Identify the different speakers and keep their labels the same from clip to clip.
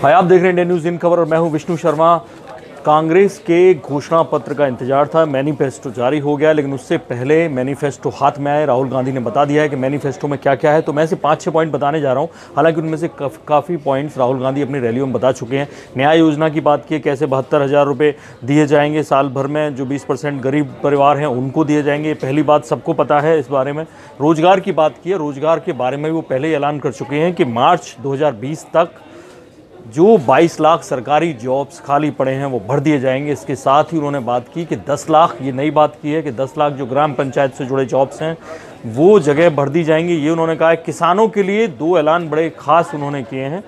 Speaker 1: हाय, आप देख रहे हैं इंडिया न्यूज़ इन खबर और मैं हूं विष्णु शर्मा। कांग्रेस के घोषणा पत्र का इंतजार था। मैनिफेस्टो जारी हो गया, लेकिन उससे पहले मैनिफेस्टो हाथ में आए। राहुल गांधी ने बता दिया है कि मैनिफेस्टो में क्या क्या है। तो मैं से 5-6 पॉइंट बताने जा रहा हूं। हालांकि उनमें से काफ़ी पॉइंट्स राहुल गांधी अपनी रैलियों में बता चुके हैं। न्याय योजना की बात की, कैसे 72,000 रुपये दिए जाएंगे साल भर में, जो 20% गरीब परिवार हैं उनको दिए जाएंगे। पहली बात सबको पता है इस बारे में। रोजगार की बात की है, रोजगार के बारे में वो पहले ही ऐलान कर चुके हैं कि मार्च 2020 तक जो 22 लाख सरकारी जॉब्स खाली पड़े हैं वो भर दिए जाएंगे। इसके साथ ही उन्होंने बात की कि 10 लाख, ये नई बात की है कि 10 लाख जो ग्राम पंचायत से जुड़े जॉब्स हैं वो जगह भर दी जाएंगी। ये उन्होंने कहा है। किसानों के लिए 2 ऐलान बड़े खास उन्होंने किए हैं।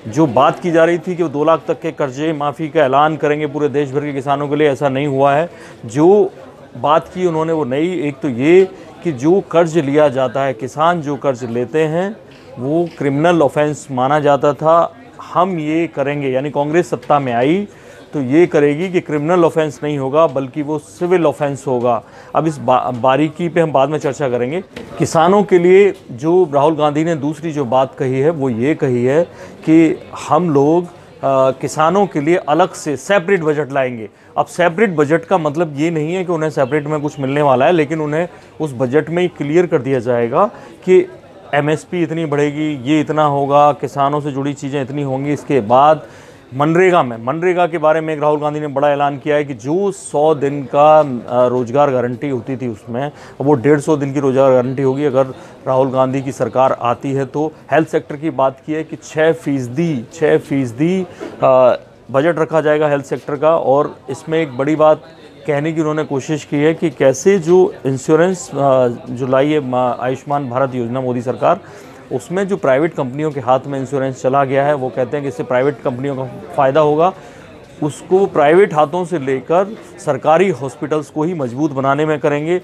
Speaker 1: जो बात की जा रही थी कि वो 2 लाख तक के कर्जे माफ़ी का ऐलान करेंगे पूरे देश भर के किसानों के लिए, ऐसा नहीं हुआ है। जो बात की उन्होंने वो नई, एक तो ये कि जो कर्ज लिया जाता है, किसान जो कर्ज लेते हैं वो क्रिमिनल ऑफेंस माना जाता था। हम ये करेंगे, यानी कांग्रेस सत्ता में आई तो ये करेगी कि क्रिमिनल ऑफेंस नहीं होगा बल्कि वो सिविल ऑफेंस होगा। अब इस बारीकी पे हम बाद में चर्चा करेंगे। किसानों के लिए जो राहुल गांधी ने दूसरी जो बात कही है वो ये कही है कि हम लोग किसानों के लिए अलग से सेपरेट बजट लाएंगे। अब सेपरेट बजट का मतलब ये नहीं है कि उन्हें सेपरेट में कुछ मिलने वाला है, लेकिन उन्हें उस बजट में ही क्लियर कर दिया जाएगा कि एमएसपी इतनी बढ़ेगी, ये इतना होगा, किसानों से जुड़ी चीज़ें इतनी होंगी। इसके बाद मनरेगा के बारे में एक राहुल गांधी ने बड़ा ऐलान किया है कि जो 100 दिन का रोजगार गारंटी होती थी उसमें वो 150 दिन की रोजगार गारंटी होगी अगर राहुल गांधी की सरकार आती है तो। हेल्थ सेक्टर की बात की है कि 6% बजट रखा जाएगा हेल्थ सेक्टर का। और इसमें एक बड़ी बात कहने की उन्होंने कोशिश की है कि कैसे जो इंश्योरेंस जो लाई है आयुष्मान भारत योजना मोदी सरकार, उसमें जो प्राइवेट कंपनियों के हाथ में इंश्योरेंस चला गया है, वो कहते हैं कि इससे प्राइवेट कंपनियों का फ़ायदा होगा। उसको प्राइवेट हाथों से लेकर सरकारी हॉस्पिटल्स को ही मजबूत बनाने में करेंगे।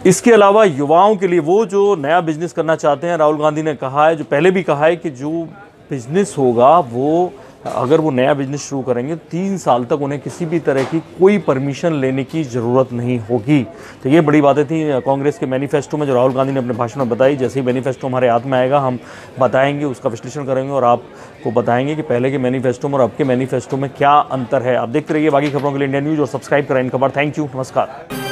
Speaker 1: इसके अलावा युवाओं के लिए वो जो नया बिजनेस करना चाहते हैं, राहुल गांधी ने कहा है, जो पहले भी कहा है कि जो बिजनेस होगा वो अगर वो नया बिजनेस शुरू करेंगे 3 साल तक उन्हें किसी भी तरह की कोई परमिशन लेने की ज़रूरत नहीं होगी। तो ये बड़ी बातें थी कांग्रेस के मैनिफेस्टो में जो राहुल गांधी ने अपने भाषण में बताई। जैसे ही मैनिफेस्टो हमारे हाथ में आएगा हम बताएंगे, उसका विश्लेषण करेंगे और आपको बताएंगे कि पहले के मैनिफेस्टो में और अब के मैनिफेस्टो में क्या अंतर है। आप देखते रहिए बाकी खबरों के लिए इंडिया न्यूज़ और सब्सक्राइब करें इन खबर। थैंक यू, नमस्कार।